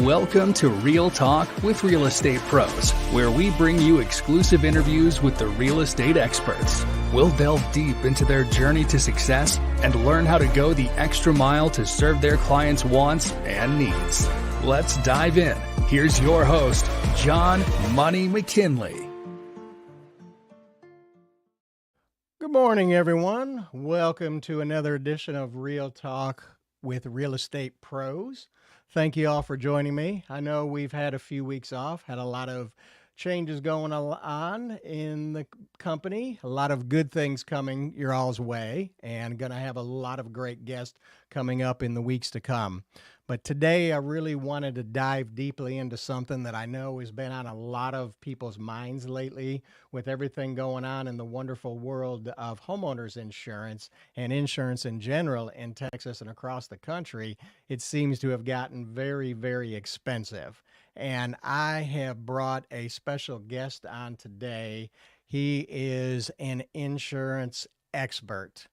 Welcome to Real Talk with Real Estate Pros, where we bring you exclusive interviews with the real estate experts. We'll delve deep into their journey to success and learn how to go the extra mile to serve their clients' wants and needs. Let's dive in. Here's your host, John Money McKinley. Good morning, everyone. Welcome to another edition of Real Talk with Real Estate Pros. Thank you all for joining me. I know we've had a few weeks off, had a lot of changes going on in the company, a lot of good things coming your all's way, and going to have a lot of great guests coming up in the weeks to come. But today I really wanted to dive deeply into something that I know has been on a lot of people's minds lately with everything going on in the wonderful world of homeowners insurance and insurance in general in Texas and across the country. It seems to have gotten very, very expensive. And I have brought a special guest on today. He is an insurance expert.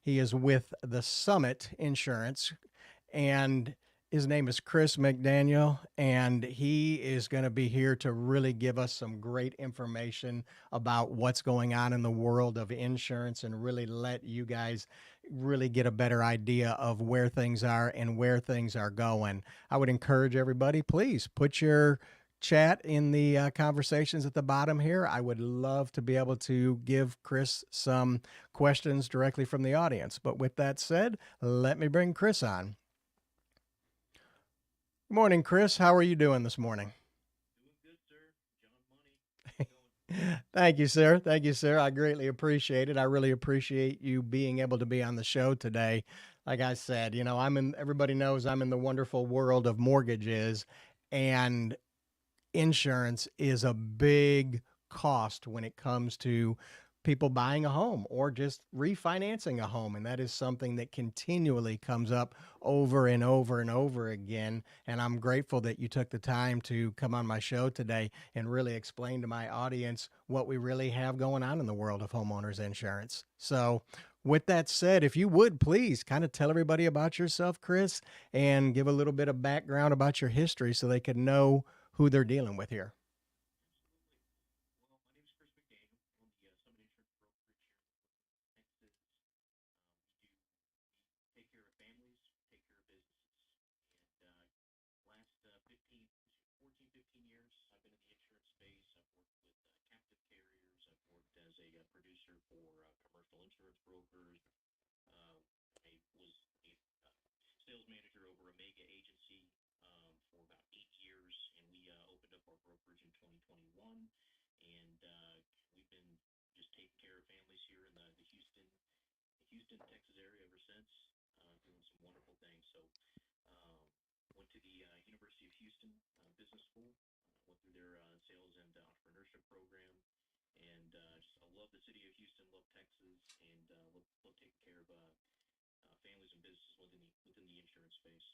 He is with the Summit Insurance, and his name is Kris McDaniel, and he is going to be here to really give us some great information about what's going on in the world of insurance and really let you guys really get a better idea of where things are and where things are going. I would encourage everybody, please put your chat in the conversations at the bottom here. I would love to be able to give Kris some questions directly from the audience. But with that said, let me bring Kris on. Good morning, Kris. How are you doing this morning? Doing good, sir. John Money. Thank you, sir. Thank you, sir. I greatly appreciate it. I really appreciate you being able to be on the show today. Like I said, everybody knows I'm in the wonderful world of mortgages, and insurance is a big cost when it comes to people buying a home or just refinancing a home. And that is something that continually comes up over and over and over again. And I'm grateful that you took the time to come on my show today and really explain to my audience what we really have going on in the world of homeowners insurance. So with that said, if you would please kind of tell everybody about yourself, Kris, and give a little bit of background about your history so they can know who they're dealing with here. Sales manager over a mega agency for about 8 years, and we opened up our brokerage in 2021, and we've been just taking care of families here in the Houston, Texas area ever since, doing some wonderful things. So went to the University of Houston Business School, went through their sales and entrepreneurship program, and I love the city of Houston, love Texas, and love taking care of families and businesses within the insurance space.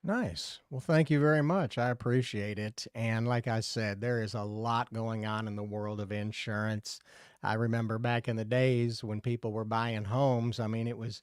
Nice. Well, thank you very much. I appreciate it. And like I said, there is a lot going on in the world of insurance. I remember back in the days when people were buying homes, it was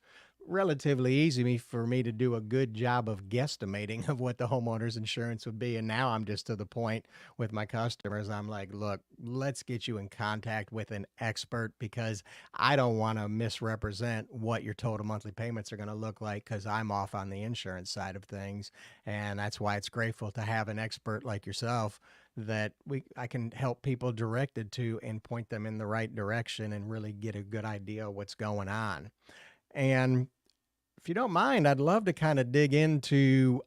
relatively easy for me to do a good job of guesstimating of what the homeowner's insurance would be. And now I'm just to the point with my customers. I'm like, look, let's get you in contact with an expert because I don't want to misrepresent what your total monthly payments are going to look like because I'm off on the insurance side of things. And that's why it's grateful to have an expert like yourself that I can help people directed to and point them in the right direction and really get a good idea of what's going on. And if you don't mind, I'd love to kind of dig into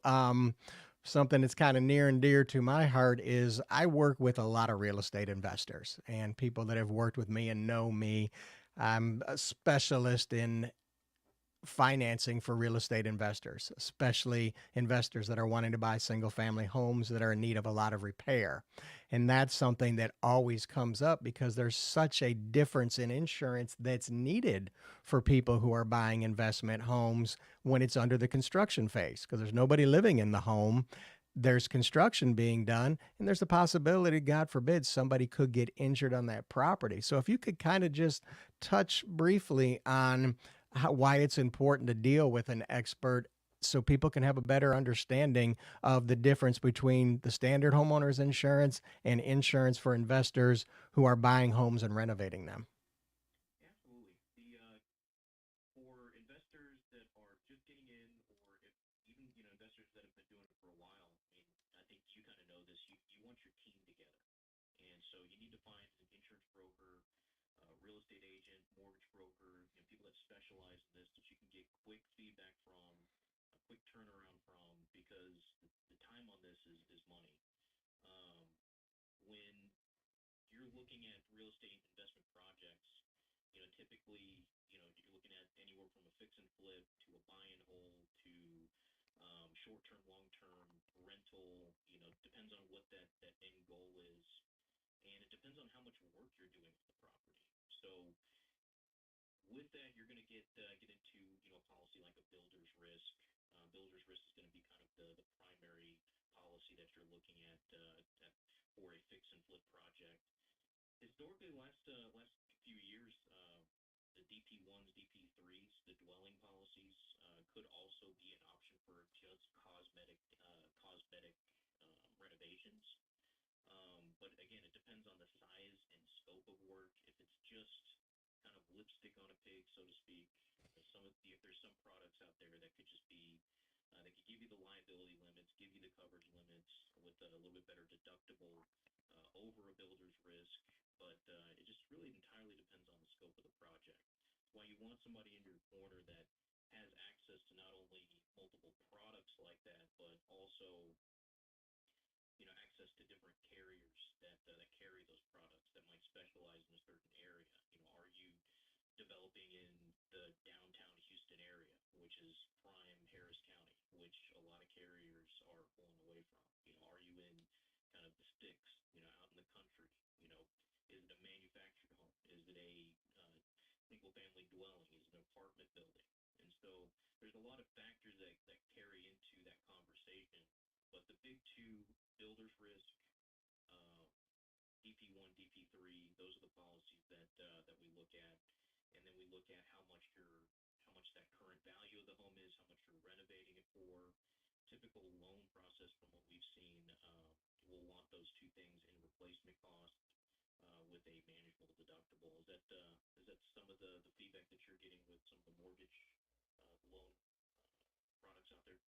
something that's kind of near and dear to my heart. Is I work with a lot of real estate investors and people that have worked with me and know me. I'm a specialist in financing for real estate investors, especially investors that are wanting to buy single family homes that are in need of a lot of repair. And that's something that always comes up because there's such a difference in insurance that's needed for people who are buying investment homes when it's under the construction phase, because there's nobody living in the home. There's construction being done, and there's the possibility, God forbid, somebody could get injured on that property. So if you could kind of just touch briefly on why it's important to deal with an expert so people can have a better understanding of the difference between the standard homeowners insurance and insurance for investors who are buying homes and renovating them. Absolutely. For investors that are just getting in, or if even investors that have been doing it for a while, I mean, I think you kind of know this. You want your team together, and so you need to find an insurance broker, real estate agent, mortgage broker, people that specialize in this that you can get quick feedback from, a quick turnaround from, because the time on this is money. Um, when you're looking at real estate investment projects, typically, you're looking at anywhere from a fix and flip to a buy and hold to short-term, long-term rental. Depends on what that end goal is, and it depends on how much work you're doing with the property. So with that, you're going to get into a policy like a builder's risk. Builder's risk is going to be kind of the primary policy that you're looking for a fix and flip project. Historically, last few years, the DP1s, DP3s, the dwelling policies could also be an option for just cosmetic renovations. But again, it depends on the size and scope of work. If it's just kind of lipstick on a pig, so to speak, if there's some products out there that could just be that could give you the liability limits, give you the coverage limits with a little bit better deductible over a builder's risk, but it just really entirely depends on the scope of the project. That's why you want somebody in your corner that has access to not only multiple products like that, but also access to different carriers that carry those products that might specialize in a certain area. Are you developing in the downtown Houston area, which is prime Harris County, which a lot of carriers are pulling away from? Are you in kind of the sticks, out in the country? Is it a manufactured home? Is it a single family dwelling? Is it an apartment building? And so there's a lot of factors that carry into that conversation. But the big two, builder's risk, uh, DP1, DP3, those are the policies that we look at, and then we look at how much that current value of the home is, how much you're renovating it for. Typical loan process from what we've seen, we'll want those two things in replacement cost with a manageable deductible. Is that some of the feedback that you're getting with some of the mortgage loan products out there?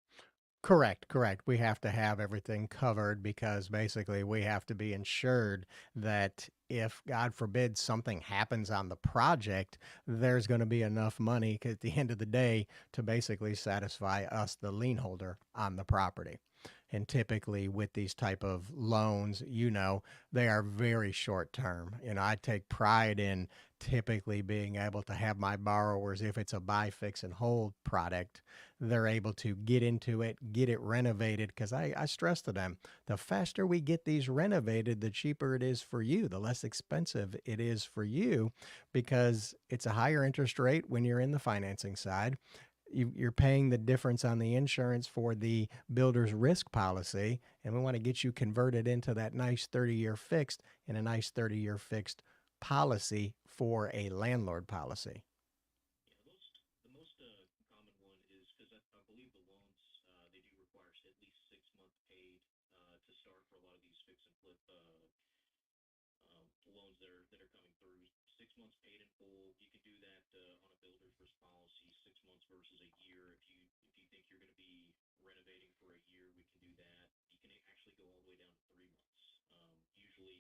Correct, correct. We have to have everything covered because basically we have to be insured that if, God forbid, something happens on the project, there's going to be enough money at the end of the day to basically satisfy us, the lien holder, on the property. And typically with these type of loans, they are very short term. I take pride in typically being able to have my borrowers, if it's a buy, fix, and hold product, they're able to get into it, get it renovated. Because I stress to them, the faster we get these renovated, the cheaper it is for you, the less expensive it is for you, because it's a higher interest rate when you're in the financing side. You're paying the difference on the insurance for the builder's risk policy, and we want to get you converted into that nice 30-year fixed and a nice 30-year fixed policy for a landlord policy. Yeah, the most common one is because I believe the loans they do require at least 6 months paid to start for a lot of these fix and flip loans that are coming through. 6 months paid in full. You can do that on a builder's risk policy. 6 months versus a year. If you think you're going to be renovating for a year, we can do that. You can actually go all the way down to 3 months. Usually,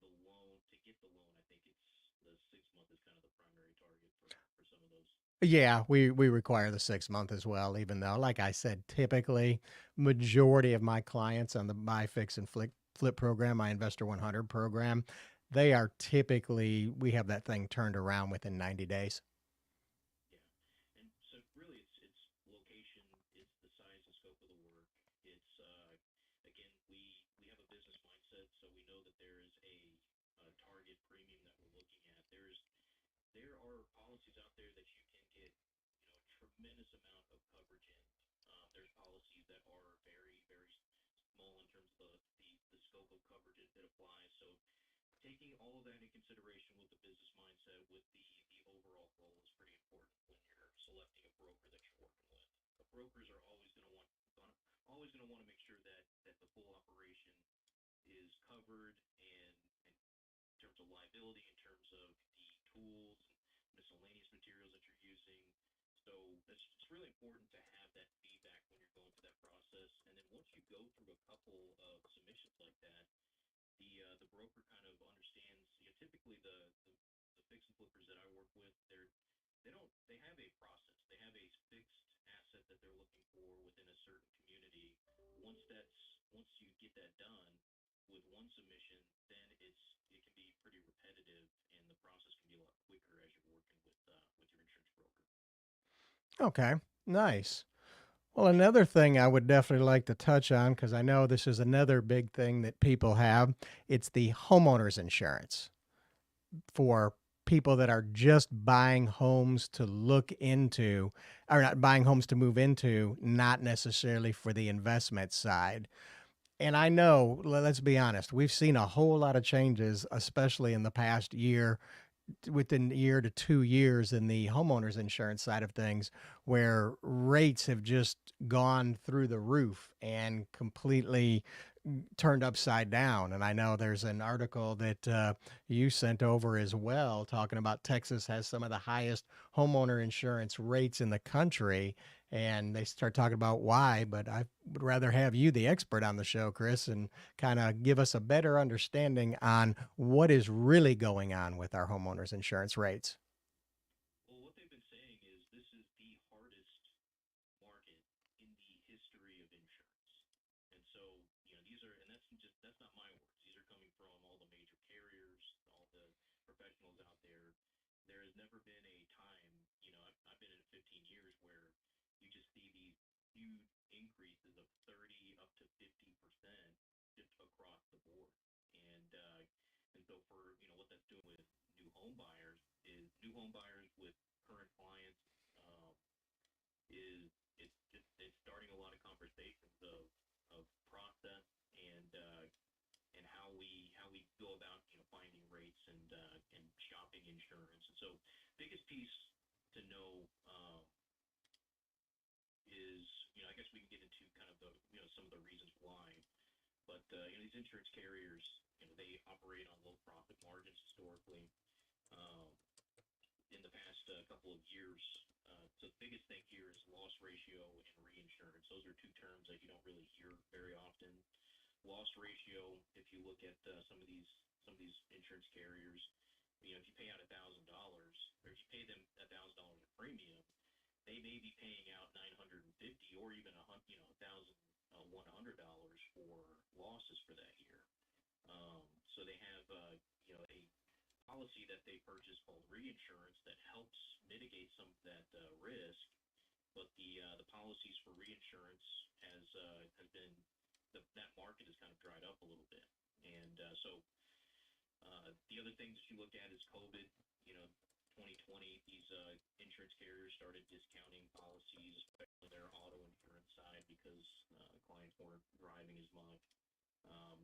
the loan to get the loan, I think it's the 6 month is kind of the primary target for some of those. Yeah, we require the 6 month as well, even though, like I said, typically majority of my clients on the buy, fix, and flip program, my Investor 100 program, they are typically, we have that thing turned around within 90 days. Yeah, and so really, it's location, it's the size and scope of the work. It's again, we have a business mindset, so we know that there is a target premium that we're looking at. There are policies out there that you can get a tremendous amount of coverage in. There's policies that are very very small in terms of the scope of coverage that applies. So taking all of that in consideration with the business mindset, with the overall goal is pretty important when you're selecting a broker that you're working with. A broker brokers are always going to want to make sure that the full operation is covered, and in terms of liability, in terms of the tools and miscellaneous materials that you're using. So it's really important to have that feedback when you're going through that process. And then once you go through a couple of submissions like that, the broker kind of understands. Typically the fix and flippers that I work with, they have a process. They have a fixed asset that they're looking for within a certain community. Once you get that done with one submission, then it can be pretty repetitive, and the process can be a lot quicker as you're working with your insurance broker. Okay, nice. Well, another thing I would definitely like to touch on, because I know this is another big thing that people have, it's the homeowners insurance for people that are just buying homes to look into, or not buying homes to move into, not necessarily for the investment side. And I know, let's be honest, we've seen a whole lot of changes, especially in the past year, within a year to 2 years in the homeowners insurance side of things, where rates have just gone through the roof and completely turned upside down. And I know there's an article that you sent over as well, talking about Texas has some of the highest homeowner insurance rates in the country. And they start talking about why, but I would rather have you, the expert on the show, Kris, and kind of give us a better understanding on what is really going on with our homeowners insurance rates. Well, what they've been saying is this is the hardest market in the history of insurance. And so, that's not my words. These are coming from all the major carriers, all the professionals out there. There has never been a time, I've been in 15 years where you just see these huge increases of 30 up to 50% just across the board. And so for what that's doing with new home buyers with current clients, um, is it's starting a lot of conversations of process, and how we go about finding rates, and shopping insurance. And so biggest piece to know, is, I guess we can get into kind of some of the reasons why. But these insurance carriers, they operate on low profit margins historically. Um, in the past couple of years. So the biggest thing here is loss ratio and reinsurance. Those are two terms that you don't really hear very often. Loss ratio, if you look at some of these insurance carriers, if you pay out $1,000, or if you pay them $1,000 in premium, they may be paying out 950 or even $1,100 for losses for that year. So they have a policy that they purchase called reinsurance that helps mitigate some of that risk, but the policies for reinsurance has been that market has kind of dried up a little bit. And so the other things that you look at is COVID. 2020, these insurance carriers started discounting policies, especially their auto insurance side, because clients weren't driving as much.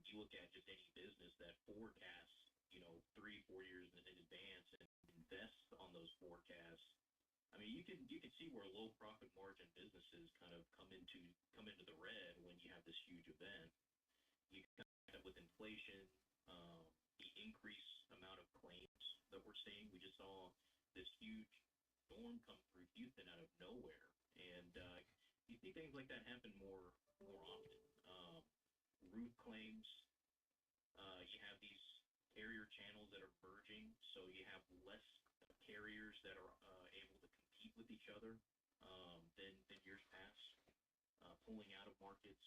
You look at just any business that forecasts, 3-4 years in advance, and invest on those forecasts. I mean, you can see where low profit margin businesses kind of come into the red when you have this huge event. You kind of, with inflation, the increased amount of claims that we're seeing. We just saw this huge storm come through Houston out of nowhere, and you see things like that happen more often. Roof claims. You have these carrier channels that are merging, so you have less carriers that are able to compete with each other, than years past, pulling out of markets.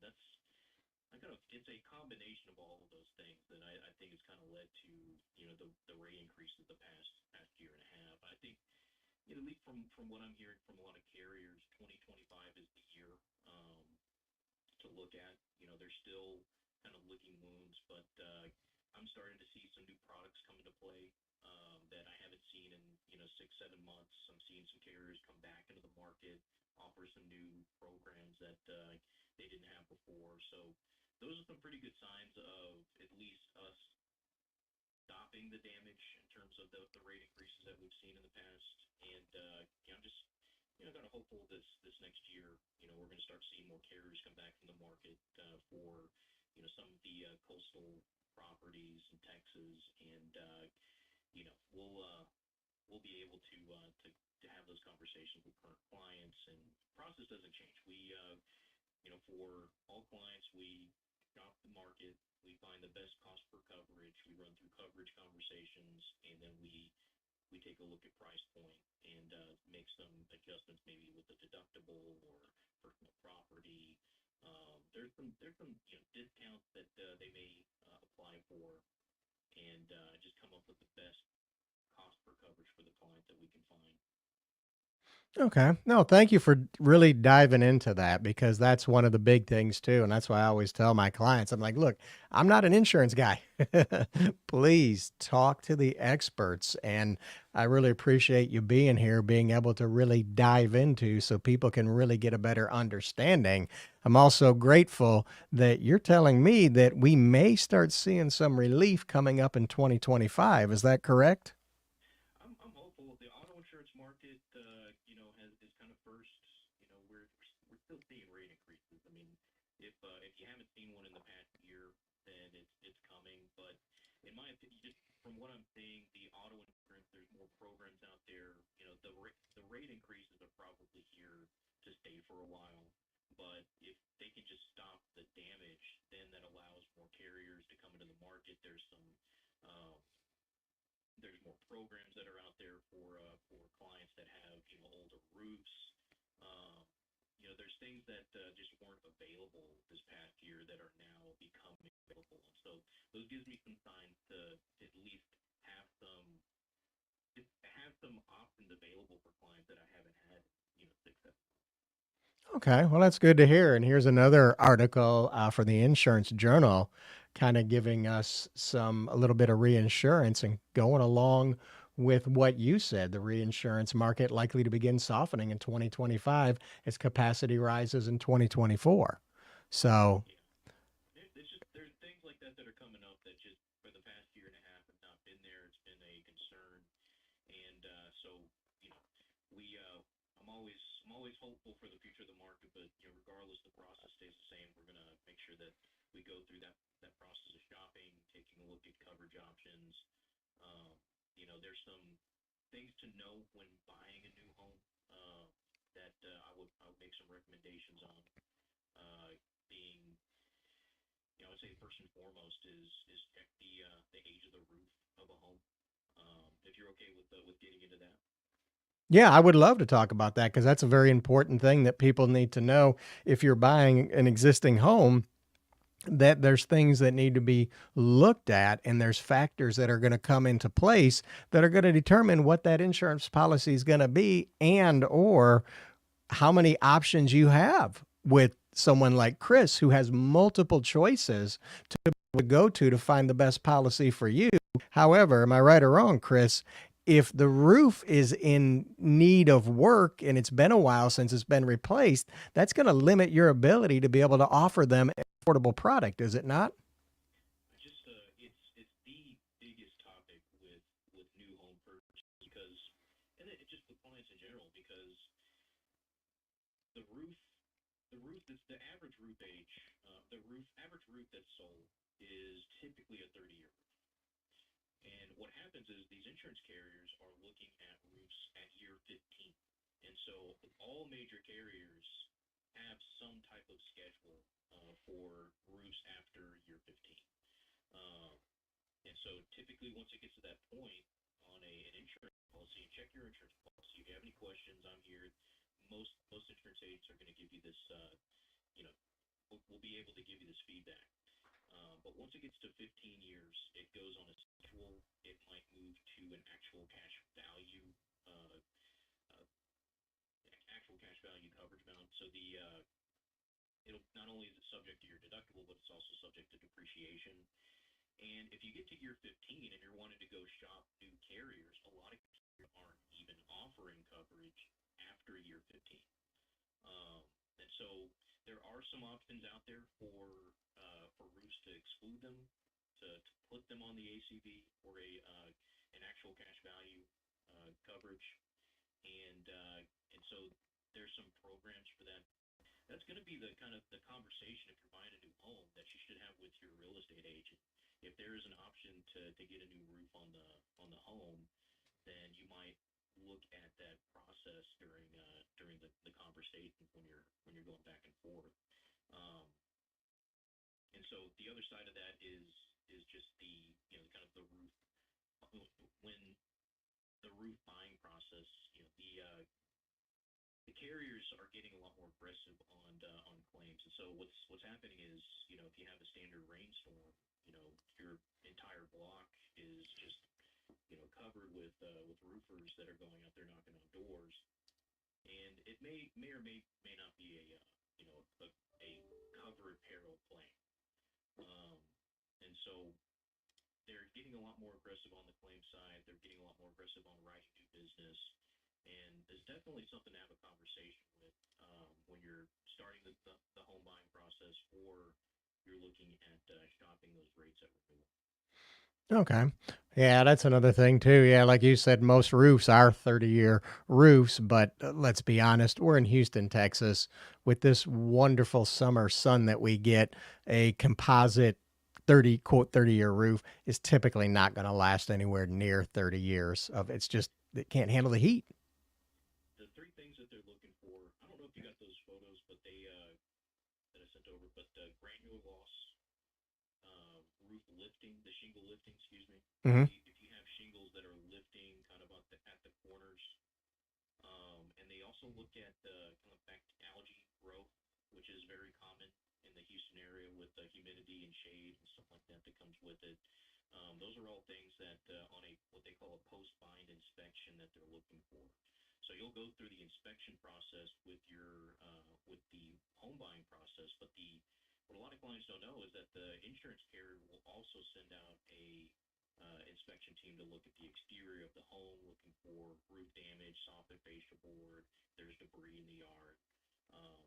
That's it's a combination of all of those things that I think has kind of led to the rate increases the past year and a half. I think, at least from what I'm hearing from a lot of carriers, 2025 is the year, to look at. They're still kind of licking wounds, but I'm starting to see some new products come into play, that I haven't seen in 6-7 months. I'm seeing some carriers come back into the market, offer some new programs that they didn't have before. So those are some pretty good signs of at least us stopping the damage in terms of the rate increases that we've seen in the past. And I'm just kind of hopeful this next we're going to start seeing more carriers come back from the market for some of the coastal properties in Texas, and we'll be able to have those conversations with current clients, and the process doesn't change. We for all clients, we shop the market, we find the best cost per coverage, we run through coverage conversations, and then we take a look at price point and make some adjustments, maybe with the deductible or personal property. There's some discounts that they may apply for, and just come up with the best cost per coverage for the client that we can find. Okay. No, thank you for really diving into that because that's one of the big things too. And that's why I always tell my clients, I'm like, look, I'm not an insurance guy. Please talk to the experts. And I really appreciate you being here, being able to really dive into so people can really get a better understanding. I'm also grateful that you're telling me that we may start seeing some relief coming up in 2025. Is that correct? I'm hopeful. The auto insurance market, is kind of first. We're still seeing rate increases. I mean, if you haven't seen one in the past year, then it's coming. But in my opinion, just from what I'm seeing, the auto insurance, there's more programs out there. The rate increases are probably here to stay for a while. But if they can just stop the damage, then that allows more carriers to come into the market. Um, there's more programs that are out there for clients that have older roofs. Um, there's things that just weren't available this past year that are now becoming available. And so those gives me some signs to at least have some have some options available for clients that I haven't had success. Okay, well, that's good to hear. And here's another article for the Insurance Journal, kind of giving us a little bit of reinsurance and going along with what you said. The reinsurance market likely to begin softening in 2025 as capacity rises in 2024. So, Yeah. It's just there's things like that are coming up that just for the past year and a half have not been there. It's been a concern, and so you know we I'm always hopeful for the future of the market, but regardless, the process stays the same. We're gonna make sure that we go through that process of shopping, taking a look at coverage options. Um, there's some things to know when buying a new home that I would make some recommendations on. Being I would say first and foremost is check the age of the roof of a home. If you're okay with getting into that. yeah, I would love to talk about that because that's a very important thing that people need to know if you're buying an existing home that there's things that need to be looked at and there's factors that are going to come into place that are going to determine what that insurance policy is going to be and or how many options you have with someone like Kris who has multiple choices to go to find the best policy for you. However, am I right or wrong, Kris? If the roof is in need of work and it's been a while since it's been replaced, that's going to limit your ability to be able to offer them an affordable product, is it not? I just it's the biggest topic with new home purchase because, and it just with clients in general because the roof is the average roof age. The roof average roof that's sold is typically a 30-year roof. And what happens is these insurance carriers are looking at roofs at year 15. And so all major carriers have some type of schedule for roofs after year 15. Um, and so typically once it gets to that point on an insurance policy, check your insurance policy. If you have any questions, I'm here. Most insurance agents are going to give you this, you know, we'll be able to give you this feedback. But once it gets to 15 years, it goes on a schedule. It might move to an uh, uh, actual cash value coverage amount. So it'll not only is it subject to your deductible, but it's also subject to depreciation. And if you get to year 15 and you're wanting to go shop new carriers, a lot of carriers aren't even offering coverage after year 15. Um, and so there are some options out there for roofs to exclude them, to put them on the ACV or an actual cash value coverage, and so there's some programs for that That's going to be the kind of the conversation if you're buying a new home that you should have with your real estate agent. If there is an option to get a new roof on the home, then you might look at that process during the conversation when you're going back and forth. Um, and so the other side of that is just the kind of the roof when the roof buying process. The carriers are getting a lot more aggressive on claims, and so what's happening is if you have a standard rainstorm, your entire block is just covered with roofers that are going out there knocking on doors, and it may or may not be a covered peril claim, um, and so they're getting a lot more aggressive on the claim side. They're getting a lot more aggressive on writing new business, and there's definitely something to have a conversation with when you're starting the home buying process or you're looking at shopping those rates at renewal. Okay. Yeah, that's another thing too. Yeah, like you said, most roofs are 30-year roofs, but let's be honest, we're in Houston, Texas, with this wonderful summer sun that we get. A composite 30 quote 30-year roof is typically not going to last anywhere near 30 years of it's just it can't handle the heat. The three things that they're looking for, I don't know if you got those photos, but they that I sent over, but granular loss, roof lifting, the shingle lifting, excuse me. Hmm. If you have shingles that are lifting kind of at the corners, and they also look at kind of back algae growth, which is very common in the Houston area with humidity and shade and stuff like that that comes with it. Those are all things that on a what they call a post-bind inspection that they're looking for. So you'll go through the inspection process with with the home buying process, but the what a lot of clients don't know is that the insurance carrier will also send out a inspection team to look at the exterior of the home, looking for roof damage, soffit fascia board, there's debris in the yard, um,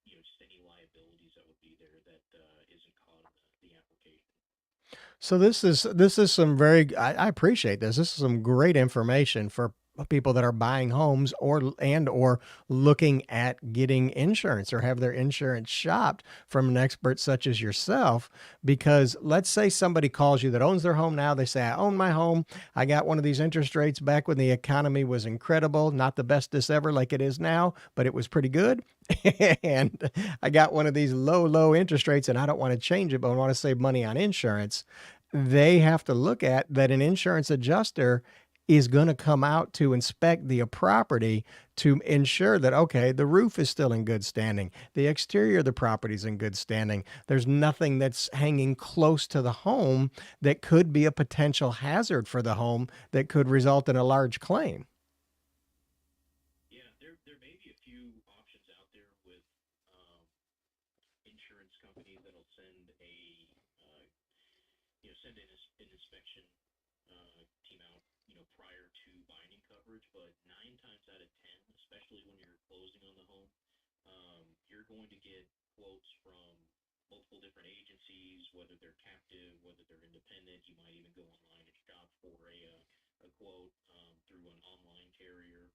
just any liabilities that would be there that isn't caught in the application. So this is some very I appreciate this. This is some great information for people that are buying homes or looking at getting insurance or have their insurance shopped from an expert such as yourself. Because let's say somebody calls you that owns their home now. They say, I own my home. I got one of these interest rates back when the economy was incredible, not the bestest ever like it is now, but it was pretty good. And I got one of these low interest rates and I don't want to change it, but I want to save money on insurance. They have to look at that an insurance adjuster is going to come out to inspect the property to ensure that, okay, the roof is still in good standing. The exterior of the property is in good standing. There's nothing that's hanging close to the home that could be a potential hazard for the home that could result in a large claim. Yeah, there may be a few options out there with um, insurance companies that'll send uh, send an inspection team out, prior to binding coverage. But 9 times out of 10, especially when you're closing on the home, you're going to get quotes from multiple different agencies, whether they're captive, whether they're independent. You might even go online and shop for a quote through an online carrier.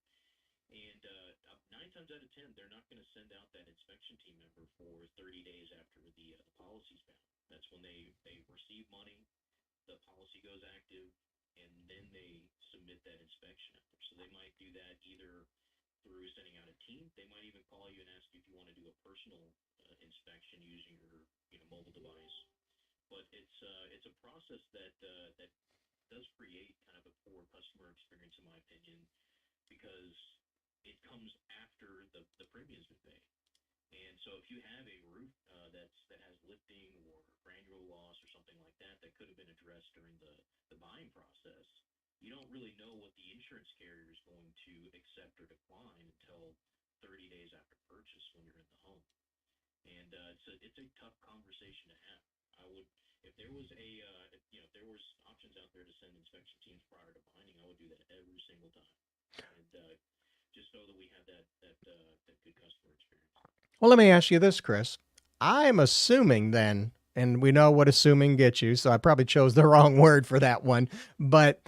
And 9 times out of 10, they're not going to send out that inspection team member for 30 days after the policy's bound. That's when they receive money, the policy goes active, and then they submit that inspection out there. So they might do that either through sending out a team. They might even call you and ask you if you want to do a personal inspection using your mobile device. But it's a process that does create kind of a poor customer experience, in my opinion, because it comes after the premium's been paid. And so if you have a roof that has lifting or granular loss or something like that that could have been addressed during the buying process, you don't really know what the insurance carrier is going to accept or decline until 30 days after purchase when you're in the home. And it's a tough conversation to have. I would if there was if there was options out there to send inspection teams prior to binding, I would do that every single time. And just know that we have that good customer experience. Well, let me ask you this, Kris. I'm assuming then, and we know what assuming gets you, so I probably chose the wrong word for that one, but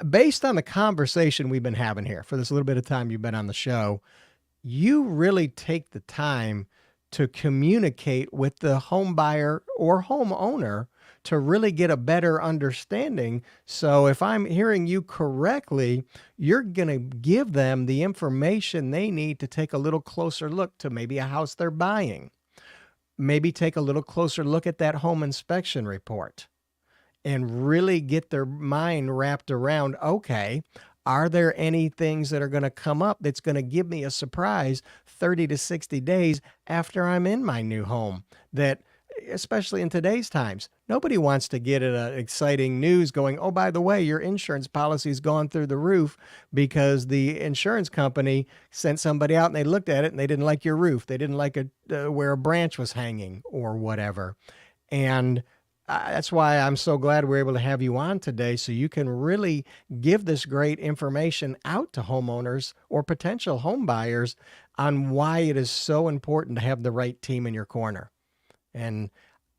based on the conversation we've been having here for this little bit of time you've been on the show, you really take the time to communicate with the home buyer or homeowner to really get a better understanding. So, if I'm hearing you correctly, you're going to give them the information they need to take a little closer look to maybe a house they're buying. Maybe take a little closer look at that home inspection report and really get their mind wrapped around, okay, are there any things that are going to come up that's going to give me a surprise 30 to 60 days after I'm in my new home? That, especially in today's times, nobody wants to get exciting news going, oh, by the way, your insurance policy's gone through the roof because the insurance company sent somebody out and they looked at it and they didn't like your roof. They didn't like where a branch was hanging or whatever. And that's why I'm so glad we're able to have you on today so you can really give this great information out to homeowners or potential home buyers on why it is so important to have the right team in your corner. And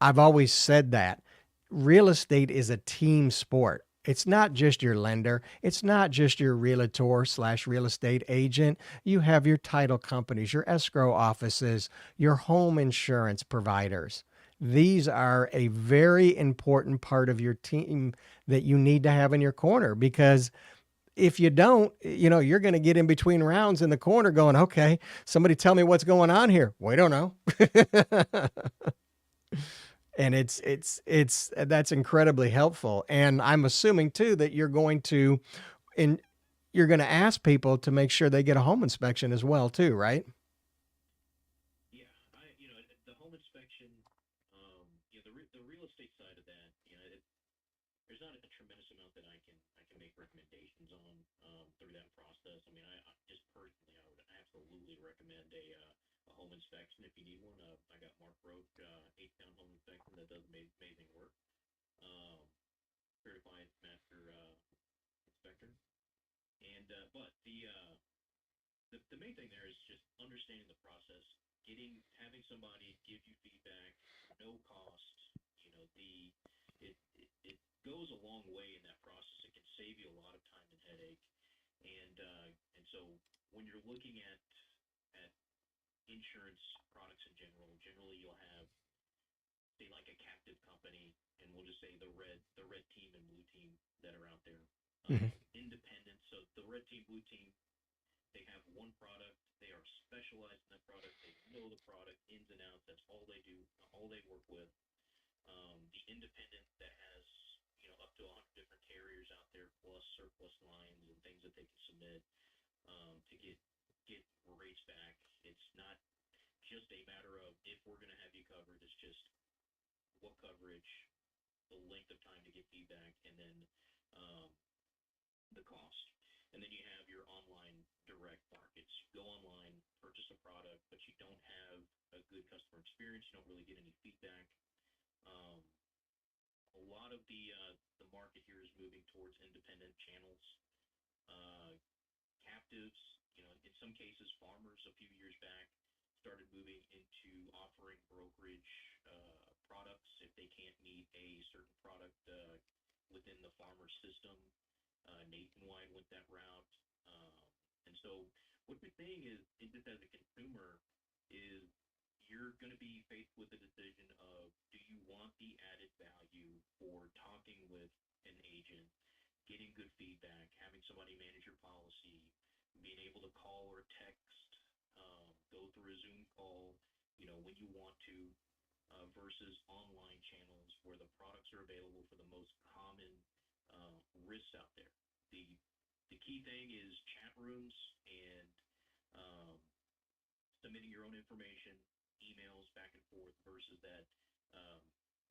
I've always said that real estate is a team sport. It's not just your lender. It's not just your realtor slash real estate agent. You have your title companies, your escrow offices, your home insurance providers. These are a very important part of your team that you need to have in your corner, because if you don't, you're going to get in between rounds in the corner going, okay, somebody tell me what's going on here. We don't know. And it's that's incredibly helpful. And I'm assuming too that in you're going to ask people to make sure they get a home inspection as well too, right? Yeah, the home inspection, the real estate side of that, there's not a tremendous amount that I can make recommendations on through that process. I mean, I just personally, I would absolutely recommend a home inspection if you need one. I got Mark Roach, 8-pound home inspection that does amazing work. Um, Certified master inspector. And but the main thing there is just understanding the process, having somebody give you feedback, no cost. It goes a long way in that process. It can save you a lot of time and headache. And so when you're looking at insurance products in general, generally you'll have, say, like a captive company, and we'll just say the red team and blue team that are out there, Mhm. independent. So the red team, blue team, they have one product. They are specialized in that product. They know the product ins and outs. That's all they do, all they work with. The independent that has up to 100 different carriers out there, plus surplus lines and things that they can submit to get rates back. It's not just a matter of if we're going to have you covered. It's just what coverage, the length of time to get feedback, and then um, the cost. And then you have your online direct markets. You go online, purchase a product, but you don't have a good customer experience. You don't really get any feedback. Um, a lot of the market here is moving towards independent channels, uh, captives. In some cases, farmers a few years back started moving into offering brokerage products if they can't meet a certain product within the farmer system. Nationwide went that route. Um, and so what we're saying is just as a consumer, is you're going to be faced with the decision of, do you want the added value for talking with an agent, getting good feedback, having somebody manage your policy, being able to call or text, go through a Zoom call, when you want to, versus online channels where the products are available for the most common risks out there. The the key thing is chat rooms and um, submitting your own information, emails back and forth versus that um,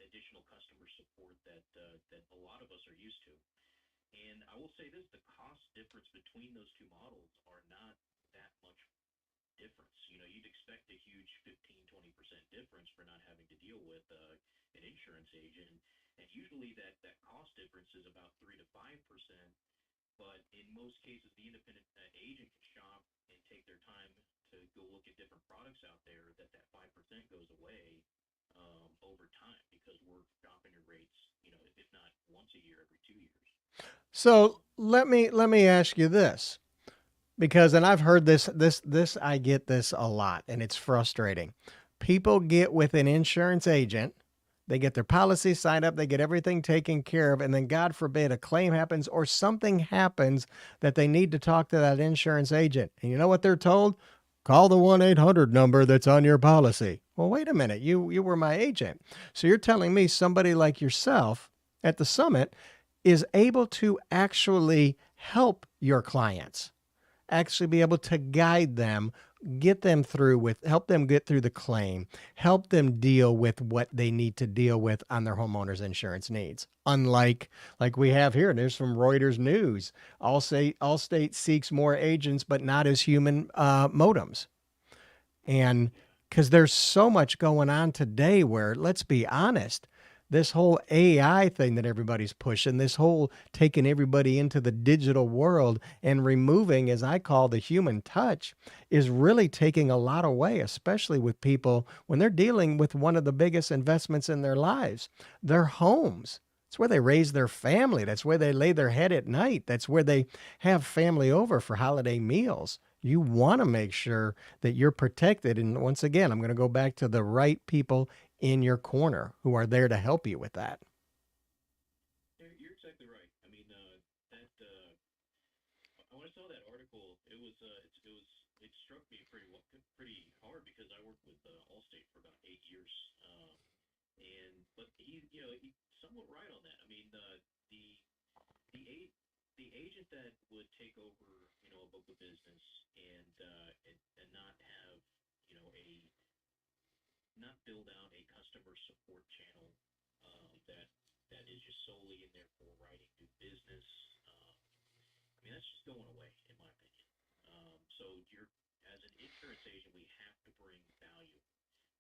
additional customer support that a lot of us are used to. And I will say this: the cost difference between those two models are not that much difference. You'd expect a huge 15, 20% difference for not having to deal with an insurance agent. And usually that cost difference is about 3 to 5%. But in most cases, the independent agent can shop and take their time to go look at different products out there. That 5% goes away over time because we're shopping your rates, if not once a year, every 2 years. So let me ask you this. Because, and I've heard this, I get this a lot, and it's frustrating. People get with an insurance agent, they get their policy signed up, they get everything taken care of, and then God forbid a claim happens or something happens that they need to talk to that insurance agent. And you know what they're told? Call the 1-800 number that's on your policy. Well, wait a minute. You were my agent. So you're telling me somebody like yourself at the summit is able to actually help your clients, actually be able to guide them, get them through with, help them get through the claim, help them deal with what they need to deal with on their homeowners insurance needs. Unlike like we have here, there's from Reuters News. Allstate seeks more agents, but not as human modems. And because there's so much going on today where, let's be honest, this whole AI thing that everybody's pushing, this whole taking everybody into the digital world and removing, as I call, the human touch, is really taking a lot away, especially with people when they're dealing with one of the biggest investments in their lives, their homes. It's where they raise their family. That's where they lay their head at night. That's where they have family over for holiday meals. You want to make sure that you're protected. And once again, I'm going to go back to the right people in your corner who are there to help you with that. You're exactly right. I mean, that when I saw that article, it struck me pretty hard because I worked with Allstate for about 8 years, and but he's somewhat right on that. I mean, the the a the agent that would take over, a book of business and not have, a not build out a customer support channel that is just solely in there for writing new business. I mean, that's just going away, in my opinion. So you're as an insurance agent, we have to bring value.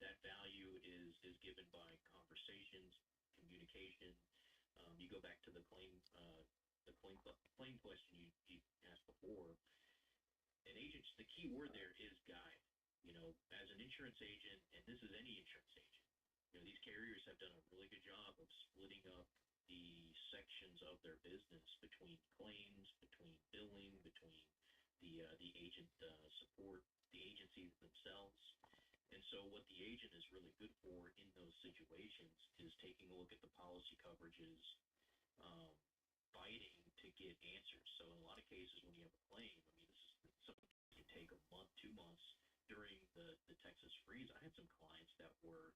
That value is given by conversations, communication. You go back to the claim question you asked before. An agent's the key word there is guide. As an insurance agent, and this is any insurance agent, these carriers have done a really good job of splitting up the sections of their business between claims, between billing, between the agent support, the agencies themselves. And so what the agent is really good for in those situations is taking a look at the policy coverages, um, fighting to get answers. So in a lot of cases when you have a claim, I mean, something can take a month, 2 months. During the Texas freeze, I had some clients that were,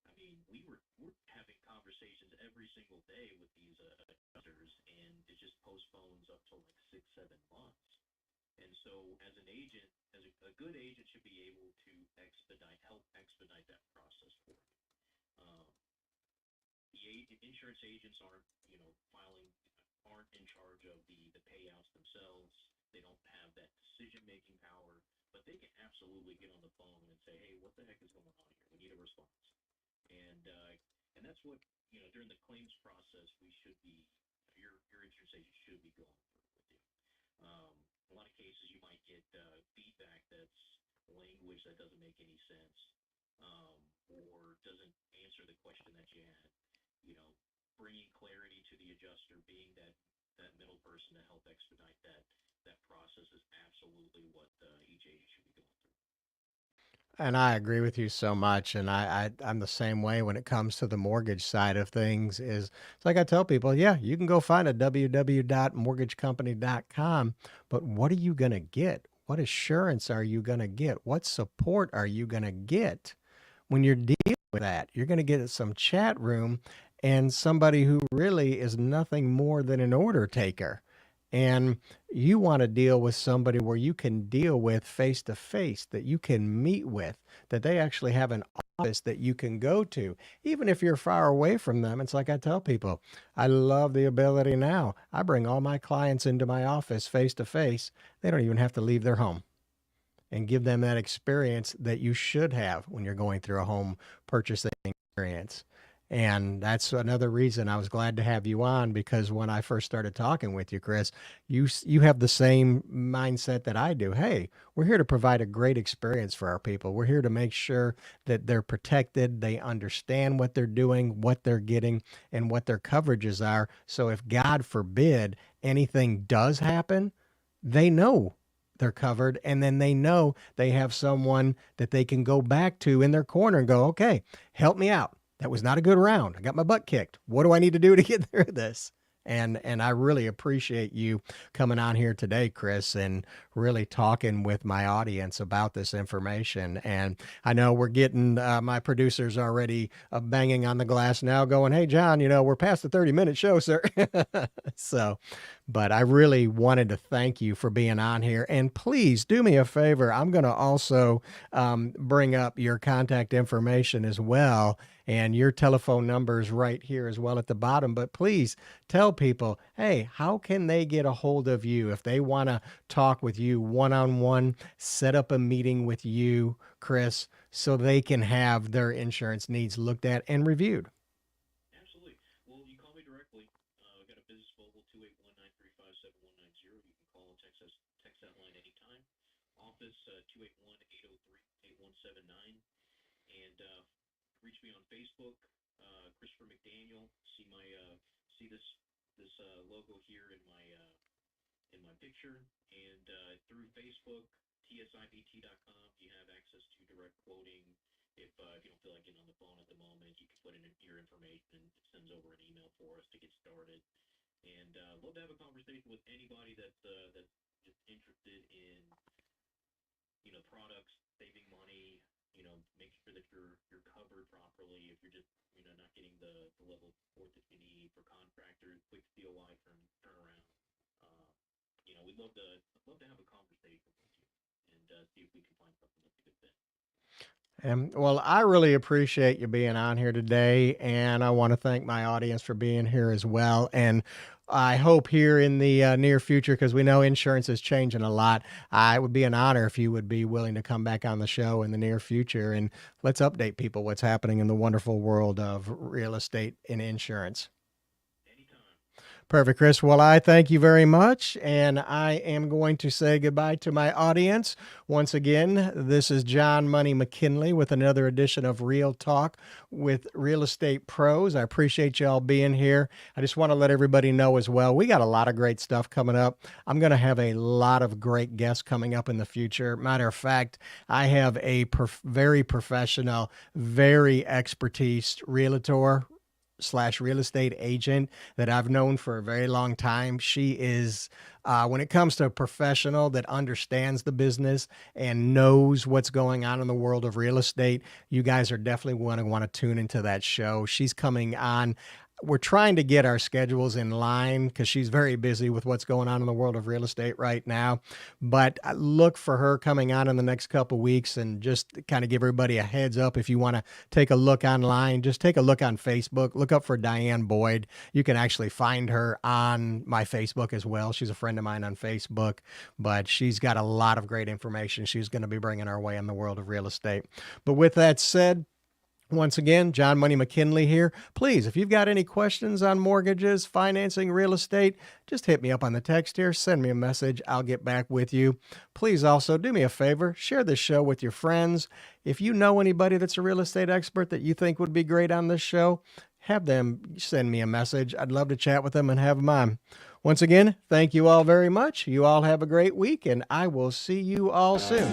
I mean, we're having conversations every single day with these adjusters, and it just postpones up to like 6, 7 months. And so, as an agent, a good agent should be able to help expedite that process for you. Um, the insurance agents aren't in charge of the payouts themselves. They don't have that decision making power, but they can absolutely get on the phone and say, "Hey, what the heck is going on here? We need a response." And that's what during the claims process we should be. Your insurance agent should be going through with you. Um, a lot of cases you might get feedback that's language that doesn't make any sense, um, or doesn't answer the question that you had. You know, bringing clarity to the adjuster, being that middle person to help expedite that process is absolutely what each agent should be going through. And I agree with you so much. And I'm the same way when it comes to the mortgage side of things. Is it's like I tell people, yeah, you can go find a www.mortgagecompany.com, but what are you going to get? What assurance are you going to get? What support are you going to get when you're dealing with that? You're going to get some chat room and somebody who really is nothing more than an order taker. And you want to deal with somebody where you can deal with face to face, that you can meet with, that they actually have an office that you can go to. Even if you're far away from them, it's like I tell people, I love the ability now. I bring all my clients into my office face to face. They don't even have to leave their home, and give them that experience that you should have when you're going through a home purchasing experience. And that's another reason I was glad to have you on, because when I first started talking with you, Kris, you have the same mindset that I do. Hey, we're here to provide a great experience for our people. We're here to make sure that they're protected, they understand what they're doing, what they're getting, and what their coverages are. So if God forbid anything does happen, they know they're covered, and then they know they have someone that they can go back to in their corner and go, okay, help me out. That was not a good round. I got my butt kicked. What do I need to do to get through this? And I really appreciate you coming on here today, Kris, and really talking with my audience about this information. And I know we're getting my producers already banging on the glass now, going, "Hey, John, we're past the 30-minute show, sir." So, but I really wanted to thank you for being on here. And please do me a favor. I'm going to also bring up your contact information as well, and your telephone numbers right here as well at the bottom. But please tell people, hey, how can they get a hold of you if they want to talk with you one-on-one, set up a meeting with you, Kris, so they can have their insurance needs looked at and reviewed? Absolutely. Well, you call me directly. I've got a business mobile, 281-935-7190. You can call and text that line anytime. Office, 281-803-8179. And reach me on Facebook, Christopher McDaniel. See this logo here in my picture, and through Facebook, tsibt.com. You have access to direct quoting. If you don't feel like getting on the phone at the moment, you can put in your information. It sends over an email for us to get started. And love to have a conversation with anybody that's just interested in products, saving money, making sure that you're covered properly. If you're just not getting the level of support that you need for contractors, quick COI turnaround. We'd love to have a conversation with you and see if we can find something that's a good fit. Well, I really appreciate you being on here today, and I want to thank my audience for being here as well. And I hope here in the near future, because we know insurance is changing a lot, it would be an honor if you would be willing to come back on the show in the near future, and let's update people what's happening in the wonderful world of real estate and insurance. Perfect, Kris. Well, I thank you very much, and I am going to say goodbye to my audience. Once again, this is John Money McKinley with another edition of Real Talk with Real Estate Pros. I appreciate y'all being here. I just want to let everybody know as well, we got a lot of great stuff coming up. I'm going to have a lot of great guests coming up in the future. Matter of fact, I have a very professional, very expertise realtor / real estate agent that I've known for a very long time. She is, when it comes to a professional that understands the business and knows what's going on in the world of real estate, you guys are definitely going to want to tune into that show. She's coming on. We're trying to get our schedules in line because she's very busy with what's going on in the world of real estate right now. But I look for her coming on in the next couple of weeks, and just kind of give everybody a heads up. If you want to take a look online, just take a look on Facebook. Look up for Diane Boyd. You can actually find her on my Facebook as well. She's a friend of mine on Facebook, but she's got a lot of great information she's going to be bringing our way in the world of real estate. But with that said, once again, John Money McKinley here. Please, if you've got any questions on mortgages, financing, real estate, just hit me up on the text here. Send me a message. I'll get back with you. Please also do me a favor. Share this show with your friends. If you know anybody that's a real estate expert that you think would be great on this show, have them send me a message. I'd love to chat with them and have them on. Once again, thank you all very much. You all have a great week, and I will see you all soon.